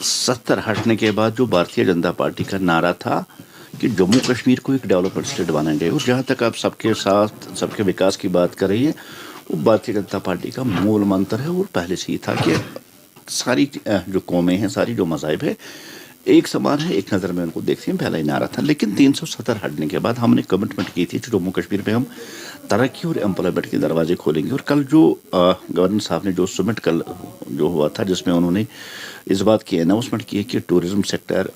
70 हटने के बाद जो भारतीय जनता पार्टी का नारा था कि जम्मू कश्मीर को एक डेवलपमेंट स्टेट बनाएंगे, और जहाँ तक आप सबके साथ सबके विकास की बात कर रही है, वो भारतीय जनता पार्टी का मूल मंत्र है। और पहले से ही था कि सारी जो कौमें हैं, सारी जो मज़ाहिब है, एक समान है, एक नज़र में उनको देखते हैं, पहला ही नारा था। लेकिन 370 हटने के बाद हमने कमिटमेंट की थी कि जम्मू कश्मीर में हम तरक्की और एम्प्लॉयमेंट के दरवाजे खोलेंगे। और कल जो गवर्नर साहब ने जो समिट कल जो हुआ था, जिसमें उन्होंने इस बात की अनाउंसमेंट की है कि tourism sector,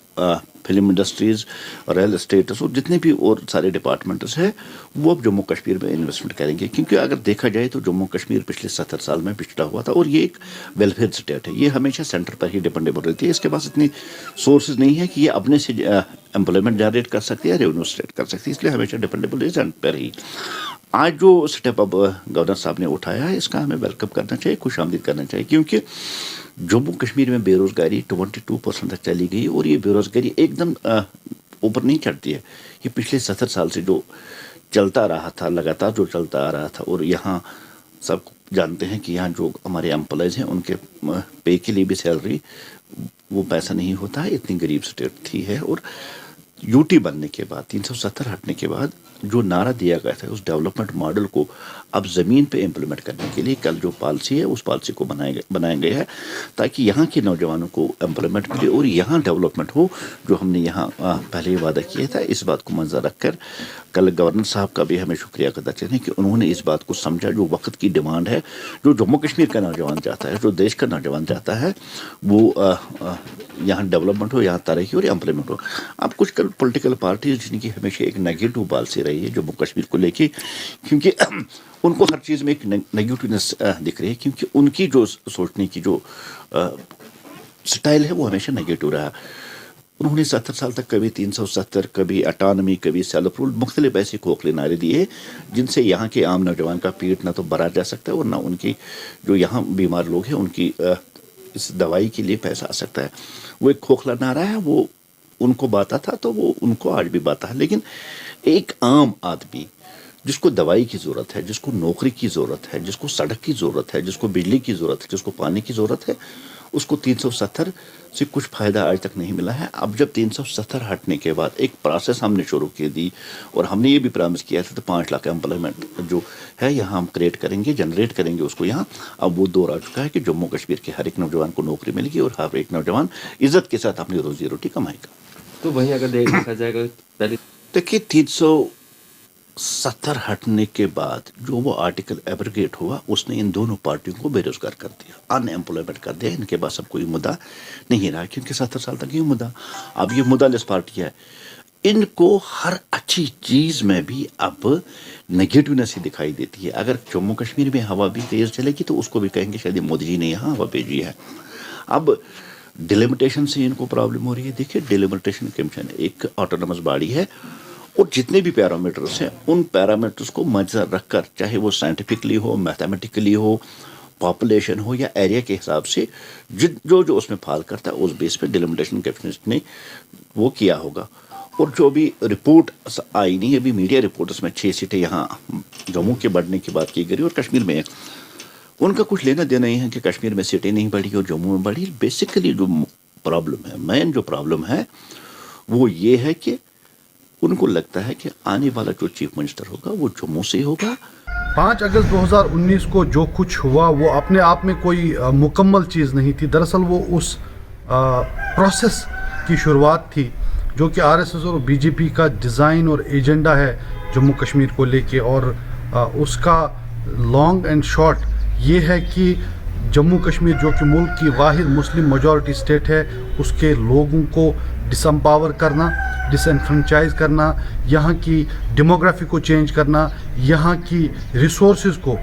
film industries, real estates और जितने भी और सारे डिपार्टमेंट्स हैं, वो अब जम्मू कश्मीर में इन्वेस्टमेंट करेंगे। क्योंकि अगर देखा जाए तो जम्मू कश्मीर पिछले 70 साल में पिछड़ा हुआ था, और ये एक वेलफेयर स्टेट है, ये हमेशा सेंटर पर ही डिपेंडेबल रहती है। इसके पास इतनी सोर्सेज नहीं है कि ये अपने से एम्प्लॉयमेंट जनरेट कर सकती है या रेवेन्यू जनरेट कर सकती है, इसलिए हमेशा डिपेंडेबल है सेंटर पर ही। आज जो स्टेप अब गवर्नर साहब ने उठाया है, इसका हमें वेलकम करना चाहिए, खुशामदीद करना चाहिए। क्योंकि जम्मू कश्मीर में बेरोज़गारी 22% तक चली गई, और ये बेरोज़गारी एकदम ऊपर नहीं चढ़ती है। ये पिछले 70 साल से जो चलता रहा था, लगातार जो चलता आ रहा था। और यहाँ सब जानते हैं कि यहाँ जो हमारे एम्प्लॉयज़ हैं, उनके पे के लिए भी सैलरी वो पैसा नहीं होता है, इतनी गरीब स्टेट थी है। और यूटी बनने के बाद, 370 हटने के बाद जो नारा दिया गया था, उस डेवलपमेंट मॉडल को अब ज़मीन पे इम्प्लीमेंट करने के लिए कल जो पॉलिसी है, उस पॉलिसी को बनाया गया है, ताकि यहाँ के नौजवानों को एम्प्लॉयमेंट मिले और यहाँ डेवलपमेंट हो, जो हमने यहाँ पहले ही वादा किया था। इस बात को मंजर रखकर कल गवर्नर साहब का भी हमें शुक्रिया अदा करना कि उन्होंने इस बात को समझा, जो वक्त की डिमांड है, जो जम्मू कश्मीर का नौजवान चाहता है, जो देश का नौजवान चाहता है, वो यहाँ डेवलपमेंट हो, यहाँ तरक्की और एम्प्लॉयमेंट हो। अब कुछ कल पॉलिटिकल पार्टीज जिनकी हमेशा एक नेगेटिव पॉलिसी रही है जम्मू कश्मीर को लेके, क्योंकि उनको हर चीज़ में एक नेगेटिवनेस दिख रही है, क्योंकि उनकी जो सोचने की जो स्टाइल है वो हमेशा नेगेटिव रहा। उन्होंने 70 साल तक कभी 370, कभी अटानमी, कभी सेल्फ रूल, मुख्तलिफ ऐसे खोखले नारे दिए, जिनसे यहाँ के आम नौजवान का पेट ना तो भरा जा सकता है, और ना उनकी जो यहाँ बीमार लोग हैं उनकी इस दवाई के लिए पैसा आ सकता है। वो एक खोखला नारा है, वो उनको बाता था तो वो उनको आज भी बाता है। लेकिन एक आम आदमी जिसको दवाई की ज़रूरत है, जिसको नौकरी की ज़रूरत है, जिसको सड़क की ज़रूरत है, जिसको बिजली की ज़रूरत है, जिसको पानी की ज़रूरत है, उसको 370 से कुछ फ़ायदा आज तक नहीं मिला है। अब जब 370 हटने के बाद एक प्रोसेस हमने शुरू की दी, और हमने ये भी प्रॉमिस किया था तो 5 लाख एम्प्लॉयमेंट जो है यहाँ हम क्रिएट करेंगे, जनरेट करेंगे उसको यहाँ। अब वो दौर आ चुका है कि जम्मू कश्मीर के हर एक नौजवान को नौकरी मिलेगी और हर एक नौजवान इज़्ज़त के साथ अपनी रोज़ी रोटी कमाएगा। तो वहीं अगर देखा जाएगा पहले देखिए 370 हटने के बाद जो वो आर्टिकल एब्रोगेट हुआ, उसने इन दोनों पार्टियों को बेरोजगार कर दिया, अनएम्प्लॉयमेंट कर दिया। इनके पास अब कोई मुद्दा नहीं रहा, क्योंकि 70 साल तक ये मुद्दा, अब ये मुद्दालेस पार्टी है। इनको हर अच्छी चीज़ में भी अब नेगेटिवनेस ही दिखाई देती है। अगर जम्मू कश्मीर में हवा भी तेज़ चलेगी तो उसको भी कहेंगे शायद मोदी जी ने यहाँ हवा भेजी है। अब डिलिमिटेशन से इनको प्रॉब्लम हो रही है। देखिए डिलिमिटेशन कमीशन एक ऑटोनमस बॉडी है, और जितने भी पैरामीटर्स हैं, उन पैरामीटर्स को मद्देनजर रखकर, चाहे वो साइंटिफिकली हो, मैथमेटिकली हो, पॉपुलेशन हो या एरिया के हिसाब से, जो उसमें फाल करता है, उस बेस पे डिलिमिटेशन कमीशन ने वो किया होगा। और जो भी रिपोर्ट आई नहीं, अभी मीडिया रिपोर्ट, उसमें 6 सीटें यहाँ जम्मू के बढ़ने की बात की गई और कश्मीर में उनका कुछ लेना देना ही है कि कश्मीर में सीटें नहीं बढ़ी और जम्मू में बढ़ी। बेसिकली जो प्रॉब्लम है, मेन जो प्रॉब्लम है, वो ये है कि उनको लगता है कि आने वाला जो चीफ मिनिस्टर होगा वो जम्मू से होगा। 5 अगस्त 2019 को जो कुछ हुआ वो अपने आप में कोई मुकम्मल चीज़ नहीं थी। दरअसल वो उस प्रोसेस की शुरुआत थी जो कि आरएसएस और बीजेपी का डिज़ाइन और एजेंडा है जम्मू कश्मीर को लेके। और उसका लॉन्ग एंड शॉर्ट ये है कि जम्मू कश्मीर जो कि मुल्क की वाहिद मुस्लिम मेजॉरिटी स्टेट है, उसके लोगों को डिसम्पावर करना, डिसएनफ्रेंचाइज करना, यहाँ की डेमोग्राफी को चेंज करना, यहाँ की रिसोर्सेज को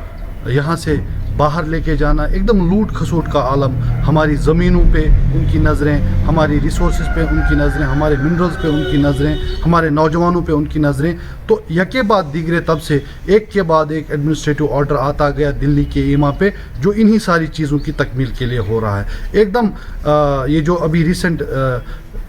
यहाँ से बाहर लेके जाना, एकदम लूट खसूट का आलम। हमारी ज़मीनों पे उनकी नज़रें, हमारी रिसोर्सेज पे उनकी नज़रें, हमारे मिनरल्स पे उनकी नज़रें, हमारे नौजवानों पे उनकी नज़रें। तो यके बाद दीगरे तब से एक के बाद एक एडमिनिस्ट्रेटिव ऑर्डर आता गया दिल्ली के ईमा पे, जो इन्हीं सारी चीज़ों की तकमील के लिए हो रहा है। एकदम ये जो अभी रिसेंट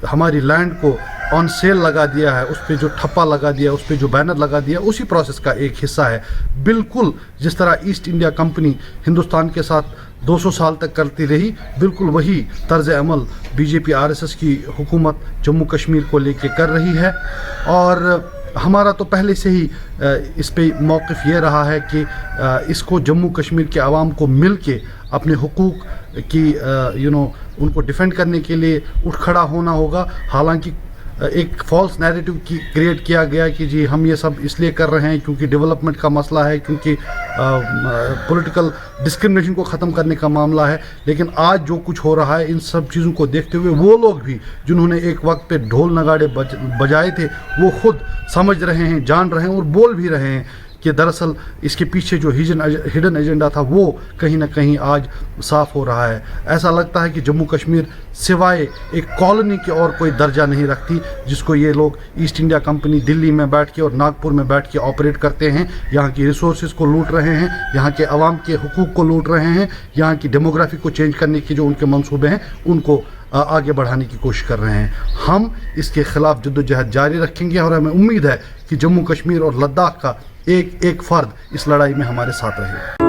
हमारी लैंड को ऑन सेल लगा दिया है, उस पर जो ठप्पा लगा दिया, उस पर जो बैनर लगा दिया, उसी प्रोसेस का एक हिस्सा है। बिल्कुल जिस तरह ईस्ट इंडिया कंपनी हिंदुस्तान के साथ 200 साल तक करती रही, बिल्कुल वही तर्ज अमल बीजेपी आरएसएस की हुकूमत जम्मू कश्मीर को लेके कर रही है। और हमारा तो पहले से ही इस पे मौक़िफ़ ये रहा है कि इसको जम्मू कश्मीर के आवाम को मिल के अपने हुकूक की उनको डिफेंड करने के लिए उठ खड़ा होना होगा। हालांकि एक फॉल्स नैरेटिव क्रिएट किया गया कि जी हम ये सब इसलिए कर रहे हैं क्योंकि डेवलपमेंट का मसला है, क्योंकि पॉलिटिकल डिस्क्रिमिनेशन को ख़त्म करने का मामला है। लेकिन आज जो कुछ हो रहा है, इन सब चीज़ों को देखते हुए वो लोग भी जिन्होंने एक वक्त पे ढोल नगाड़े बजाए थे, वो खुद समझ रहे हैं, जान रहे हैं और बोल भी रहे हैं कि दरअसल इसके पीछे जो हिडन एजेंडा था वो कहीं ना कहीं आज साफ़ हो रहा है। ऐसा लगता है कि जम्मू कश्मीर सिवाय एक कॉलोनी के और कोई दर्जा नहीं रखती, जिसको ये लोग ईस्ट इंडिया कंपनी दिल्ली में बैठ के और नागपुर में बैठ के ऑपरेट करते हैं। यहाँ की रिसोर्सेज को लूट रहे हैं, यहाँ के अवाम के हुकूक को लूट रहे हैं, यहाँ की डेमोग्राफी को चेंज करने की जो उनके मंसूबे हैं उनको आगे बढ़ाने की कोशिश कर रहे हैं। हम इसके ख़िलाफ़ जद्दोजहद जारी रखेंगे और हमें उम्मीद है कि जम्मू कश्मीर और लद्दाख का एक एक फ़र्द इस लड़ाई में हमारे साथ रहेगा।